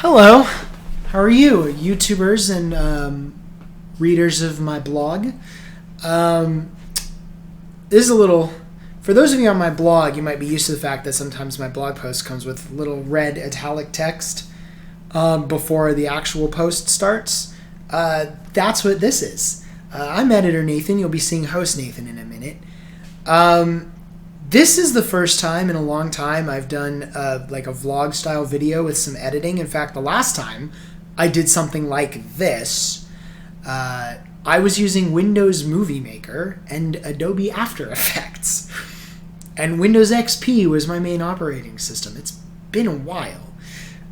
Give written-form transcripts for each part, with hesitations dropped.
Hello, how are you, YouTubers and readers of my blog? This is a little... For those of you on my blog, you might be used to the fact that sometimes my blog post comes with little red italic text before the actual post starts. That's what this is. I'm editor Nathan. You'll be seeing host Nathan in a minute. This is the first time in a long time I've done like a vlog style video with some editing. In fact, the last time I did something like this, I was using Windows Movie Maker and Adobe After Effects. And Windows XP was my main operating system. It's been a while.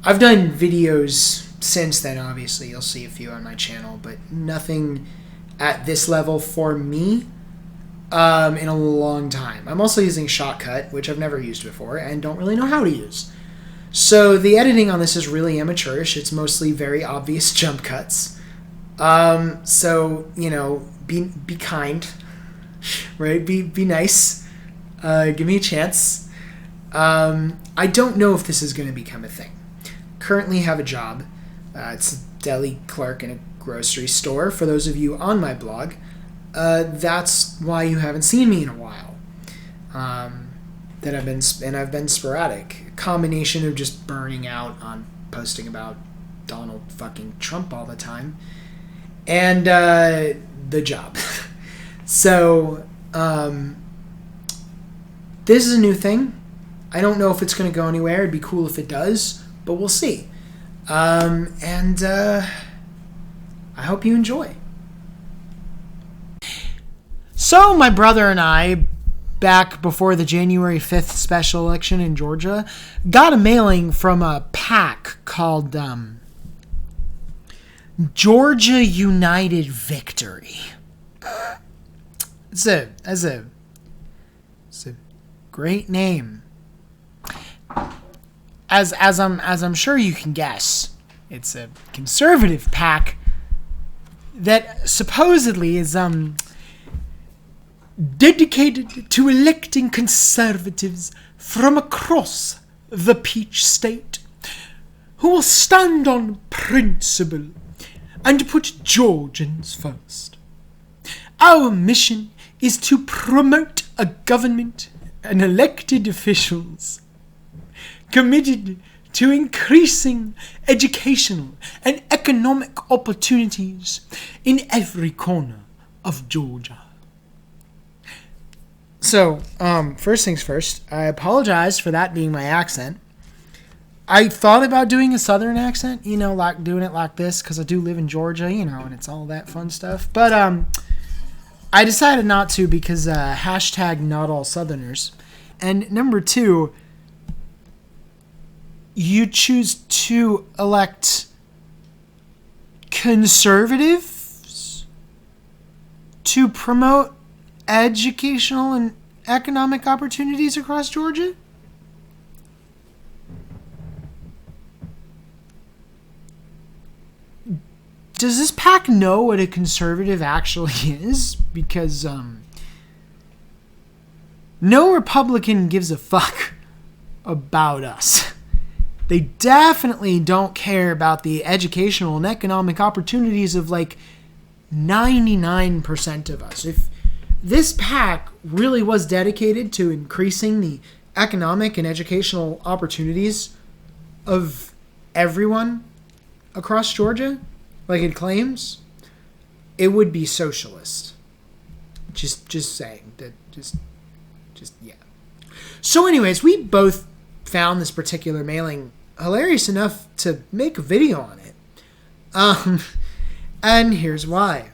I've done videos since then, obviously. You'll see a few on my channel, but nothing at this level for me in a long time. I'm also using Shotcut, which I've never used before and don't really know how to use. So the editing on this is really amateurish. It's mostly very obvious jump cuts. So, you know, be kind, right? Be nice. Give me a chance. I don't know if this is going to become a thing. Currently have a job. It's a deli clerk in a grocery store. For those of you on my blog, that's why you haven't seen me in a while. I've been sporadic. A combination of just burning out on posting about Donald fucking Trump all the time, and the job. So this is a new thing. I don't know if it's going to go anywhere. It'd be cool if it does, but we'll see. I hope you enjoy. So my brother and I, back before the January 5th special election in Georgia, got a mailing from a PAC called Georgia United Victory. It's a great name. As I'm sure you can guess, it's a conservative PAC that supposedly is dedicated to electing conservatives from across the Peach State who will stand on principle and put Georgians first. Our mission is to promote a government and elected officials committed to increasing educational and economic opportunities in every corner of Georgia. So, first things first, I apologize for that being my accent. I thought about doing a southern accent, you know, like doing it like this, because I do live in Georgia, you know, and it's all that fun stuff. But I decided not to because hashtag not all southerners. And number two, you choose to elect conservatives to promote educational and economic opportunities across Georgia? Does this PAC know what a conservative actually is? Because no Republican gives a fuck about us. They definitely don't care about the educational and economic opportunities of like 99% of us. If this PAC really was dedicated to increasing the economic and educational opportunities of everyone across Georgia, like it claims, it would be socialist. Just saying that. Just yeah. So, anyways, we both found this particular mailing hilarious enough to make a video on it. And here's why.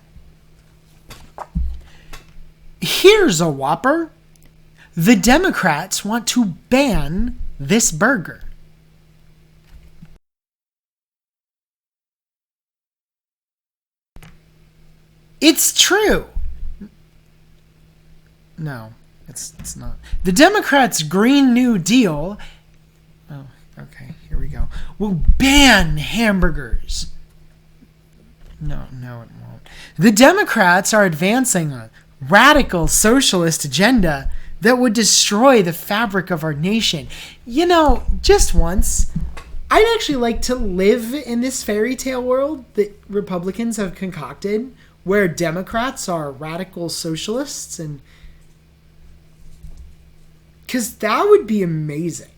Here's a Whopper. The Democrats want to ban this burger. It's true. No, it's not. The Democrats' Green New Deal, oh, okay, here we go, will ban hamburgers. No, it won't. The Democrats are advancing a radical socialist agenda that would destroy the fabric of our nation. You know, just once, I'd actually like to live in this fairy tale world that Republicans have concocted, where Democrats are radical socialists, and because that would be amazing.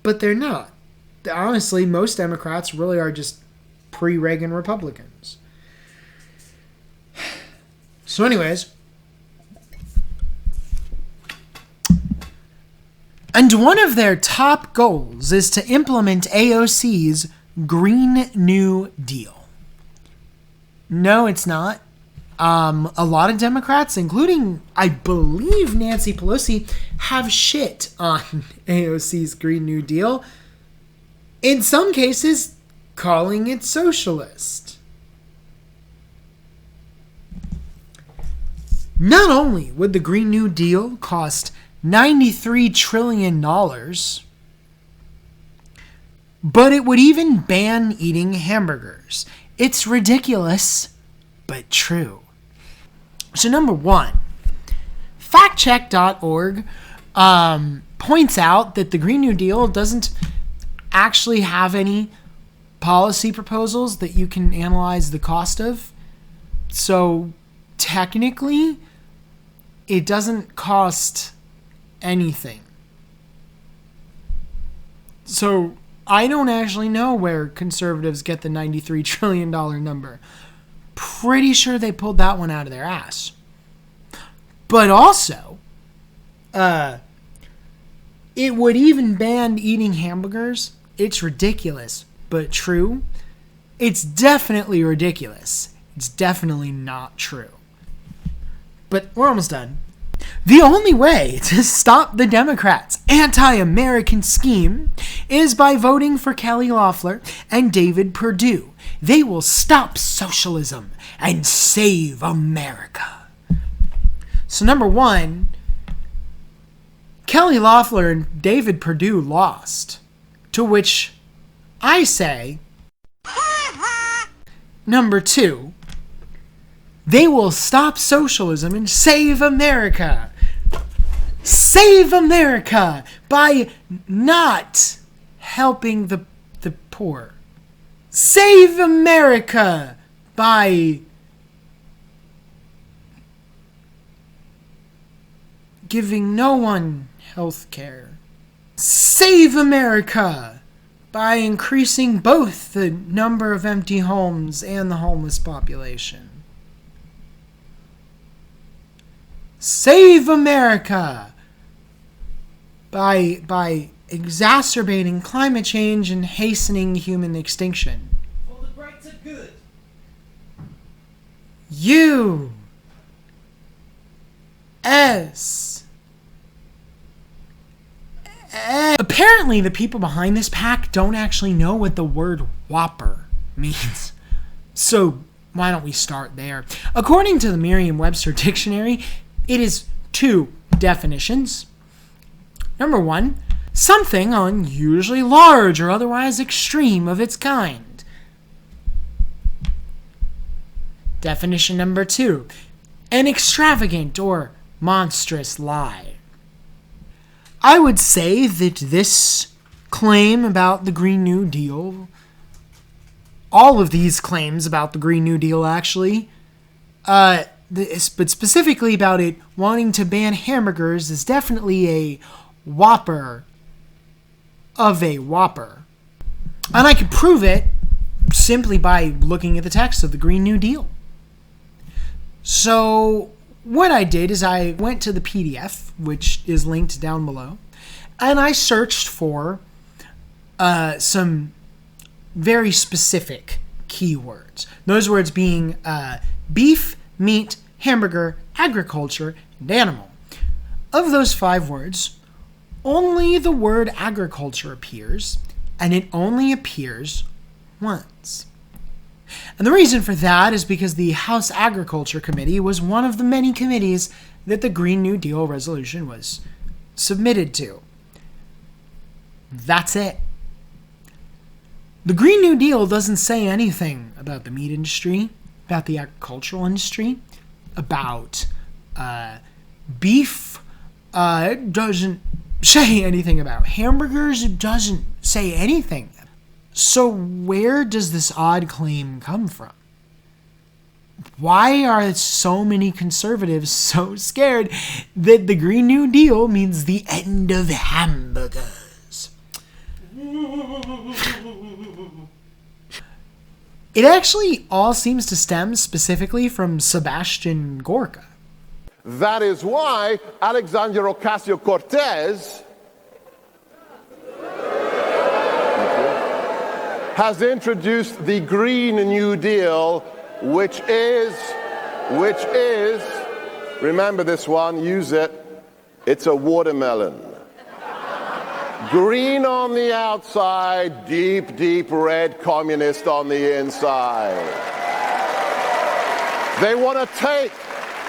But they're not. Honestly, most Democrats really are just pre-Reagan Republicans. So anyways, and one of their top goals is to implement AOC's Green New Deal. No, it's not. A lot of Democrats, including, I believe, Nancy Pelosi, have shit on AOC's Green New Deal. In some cases, calling it socialist. Not only would the Green New Deal cost $93 trillion, but it would even ban eating hamburgers. It's ridiculous, but true. So number one, factcheck.org points out that the Green New Deal doesn't actually have any policy proposals that you can analyze the cost of. So technically, it doesn't cost anything. So I don't actually know where conservatives get the $93 trillion number. Pretty sure they pulled that one out of their ass. But also, it would even ban eating hamburgers. It's ridiculous, but true. It's definitely ridiculous. It's definitely not true. But we're almost done. The only way to stop the Democrats' anti-American scheme is by voting for Kelly Loeffler and David Perdue. They will stop socialism and save America. So number one, Kelly Loeffler and David Perdue lost. To which I say, number two, they will stop socialism and save America. Save America by not helping the poor. Save America by giving no one health care. Save America by increasing both the number of empty homes and the homeless population. Save America by exacerbating climate change and hastening human extinction. For the greater good. Apparently, the people behind this pack don't actually know what the word Whopper means. So, why don't we start there? According to the Merriam-Webster Dictionary, it is two definitions. Number one, something unusually large or otherwise extreme of its kind. Definition number two, an extravagant or monstrous lie. I would say that this claim about the Green New Deal, all of these claims about the Green New Deal actually, but specifically about it wanting to ban hamburgers, is definitely a Whopper of a Whopper. And I could prove it simply by looking at the text of the Green New Deal. So what I did is I went to the PDF, which is linked down below, and I searched for some very specific keywords. Those words being beef, meat, hamburger, agriculture, and animal. Of those 5 words, only the word agriculture appears, and it only appears once. And the reason for that is because the House Agriculture Committee was one of the many committees that the Green New Deal resolution was submitted to. That's it. The Green New Deal doesn't say anything about the meat industry, about the agricultural industry, about beef. It doesn't say anything about hamburgers. It doesn't say anything. So where does this odd claim come from? Why are so many conservatives so scared that the Green New Deal means the end of hamburgers? It actually all seems to stem specifically from Sebastian Gorka. That is why Alexander Ocasio-Cortez has introduced the Green New Deal, which is, remember this one, use it, it's a watermelon. Green on the outside, deep, deep red communist on the inside. They want to take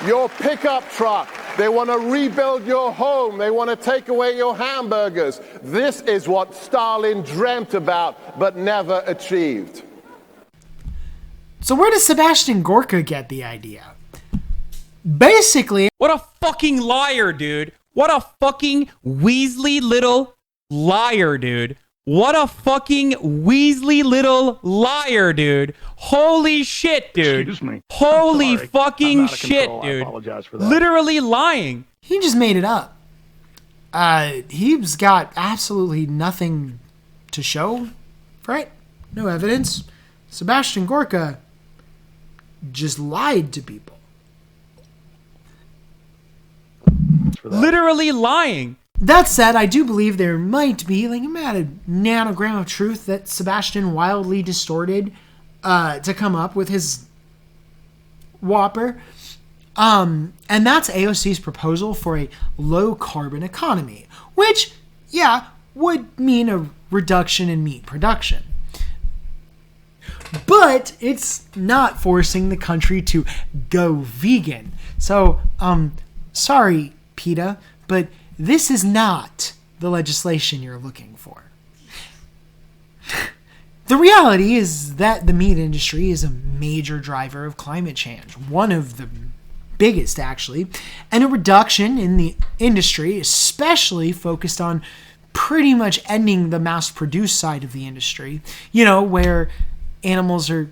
your pickup truck. They want to rebuild your home. They want to take away your hamburgers. This is what Stalin dreamt about but never achieved. So where does Sebastian Gorka get the idea? Basically, what a fucking liar, dude. What a fucking Weasley little liar, dude. What a fucking Weasley little liar, dude. Holy shit, dude. Excuse me. Holy Sorry. fucking I'm out of shit, control. I dude. apologize for that. Literally lying. he just made it up. He's got absolutely nothing to show for it. No evidence. Sebastian Gorka just lied to people. Literally lying. That said, I do believe there might be like a nanogram of truth that Sebastian wildly distorted to come up with his Whopper. And that's AOC's proposal for a low carbon economy, which, yeah, would mean a reduction in meat production. But it's not forcing the country to go vegan. So, sorry, PETA, but this is not the legislation you're looking for. The reality is that the meat industry is a major driver of climate change, one of the biggest actually, and a reduction in the industry, especially focused on pretty much ending the mass-produced side of the industry, you know, where animals are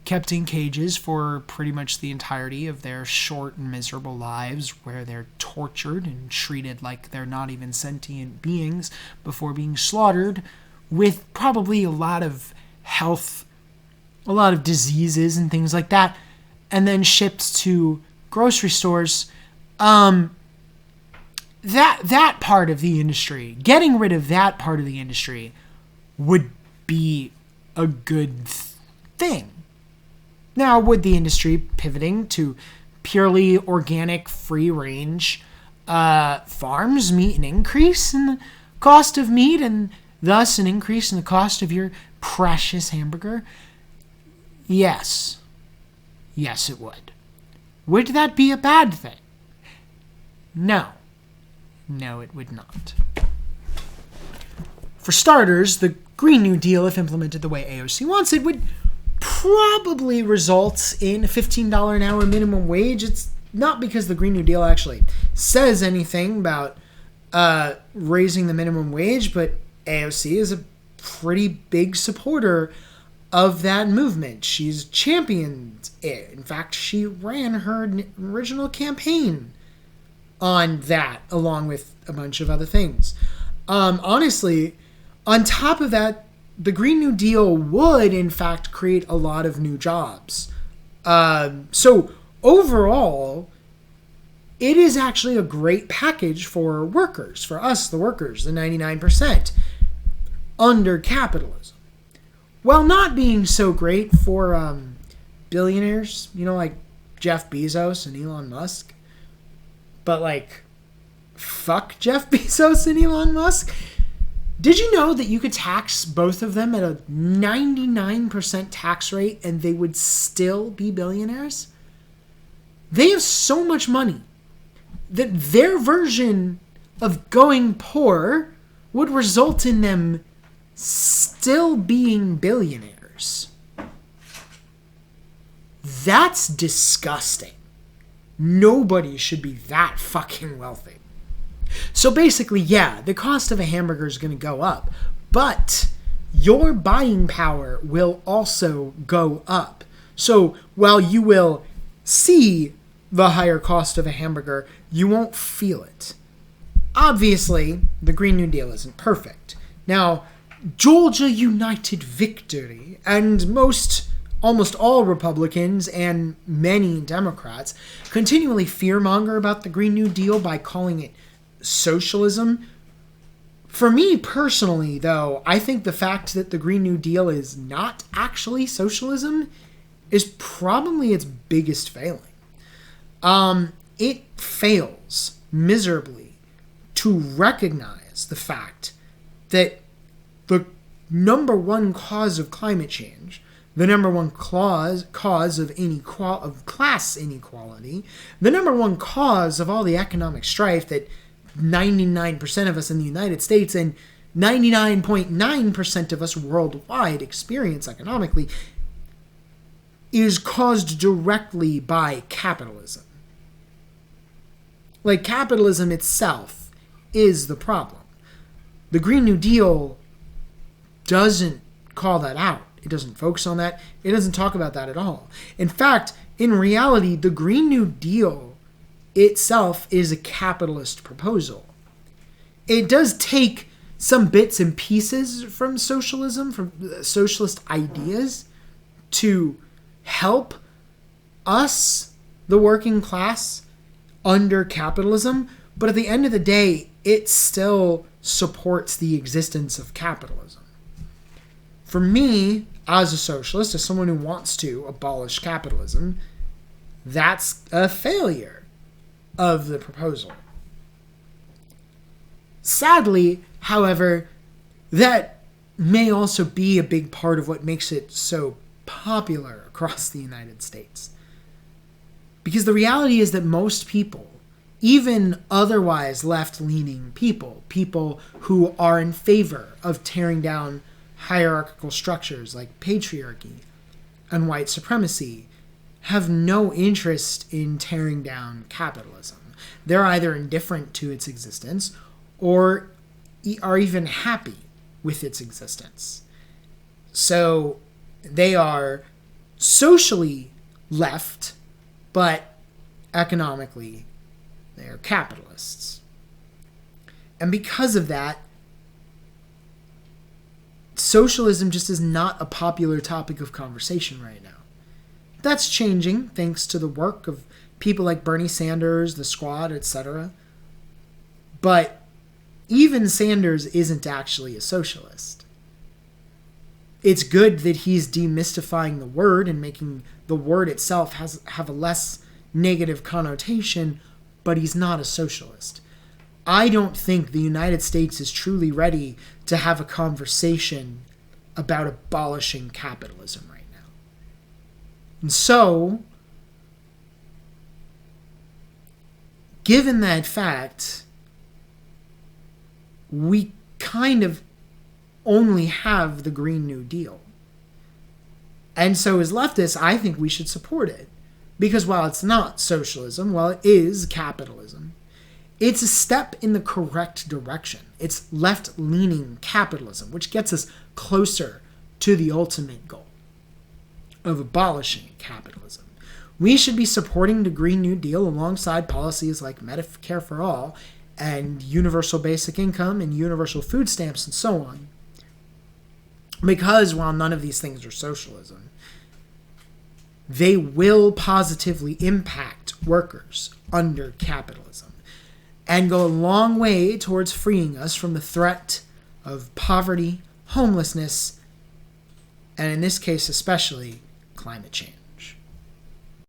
kept in cages for pretty much the entirety of their short and miserable lives, where they're tortured and treated like they're not even sentient beings before being slaughtered, with probably a lot of health, a lot of diseases and things like that, and then shipped to grocery stores. That part of the industry, getting rid of that part of the industry would be a good thing. Now, would the industry pivoting to purely organic, free-range farms mean an increase in the cost of meat and thus an increase in the cost of your precious hamburger? Yes. Yes, it would. Would that be a bad thing? No. No, it would not. For starters, the Green New Deal, if implemented the way AOC wants it, would probably result in a $15 an hour minimum wage. It's not because the Green New Deal actually says anything about raising the minimum wage, but AOC is a pretty big supporter of that movement. She's championed it. In fact, she ran her original campaign on that, along with a bunch of other things. Honestly, on top of that, the Green New Deal would, in fact, create a lot of new jobs. So overall, it is actually a great package for workers, for us, the workers, the 99%, under capitalism. While not being so great for billionaires, you know, like Jeff Bezos and Elon Musk. But, like, fuck Jeff Bezos and Elon Musk. Did you know that you could tax both of them at a 99% tax rate and they would still be billionaires? They have so much money that their version of going poor would result in them still being billionaires. That's disgusting. Nobody should be that fucking wealthy. So basically, yeah, the cost of a hamburger is going to go up, but your buying power will also go up. So while you will see the higher cost of a hamburger, you won't feel it. Obviously, the Green New Deal isn't perfect. Now, Georgia United Victory and almost all Republicans and many Democrats continually fearmonger about the Green New Deal by calling it socialism. For me personally, though, I think the fact that the Green New Deal is not actually socialism is probably its biggest failing. It fails miserably to recognize the fact that the number one cause of climate change, the number one cause of class inequality, the number one cause of all the economic strife that 99% of us in the United States and 99.9% of us worldwide experience economically, is caused directly by capitalism. Like, capitalism itself is the problem. The Green New Deal doesn't call that out. It doesn't focus on that. It doesn't talk about that at all. In fact, in reality, the Green New Deal itself is a capitalist proposal. It does take some bits and pieces from socialism, from socialist ideas, to help us, the working class, under capitalism, but at the end of the day, it still supports the existence of capitalism. For me, as a socialist, as someone who wants to abolish capitalism, that's a failure of the proposal. Sadly, however, that may also be a big part of what makes it so popular across the United States. Because the reality is that most people, even otherwise left-leaning people who are in favor of tearing down hierarchical structures like patriarchy and white supremacy, have no interest in tearing down capitalism. They're either indifferent to its existence or are even happy with its existence. So they are socially left, but economically they are capitalists. And because of that, socialism just is not a popular topic of conversation right now. That's changing thanks to the work of people like Bernie Sanders, the Squad, etc. But even Sanders isn't actually a socialist. It's good that he's demystifying the word and making the word itself have a less negative connotation, but he's not a socialist. I don't think the United States is truly ready to have a conversation about abolishing capitalism right now. And so, given that fact, we kind of only have the Green New Deal. And so as leftists, I think we should support it. Because while it's not socialism, while it is capitalism, it's a step in the correct direction. It's left-leaning capitalism, which gets us closer to the ultimate goal of abolishing capitalism. We should be supporting the Green New Deal alongside policies like Medicare for All and universal basic income and universal food stamps and so on. Because while none of these things are socialism, they will positively impact workers under capitalism and go a long way towards freeing us from the threat of poverty, homelessness, and in this case especially, climate change.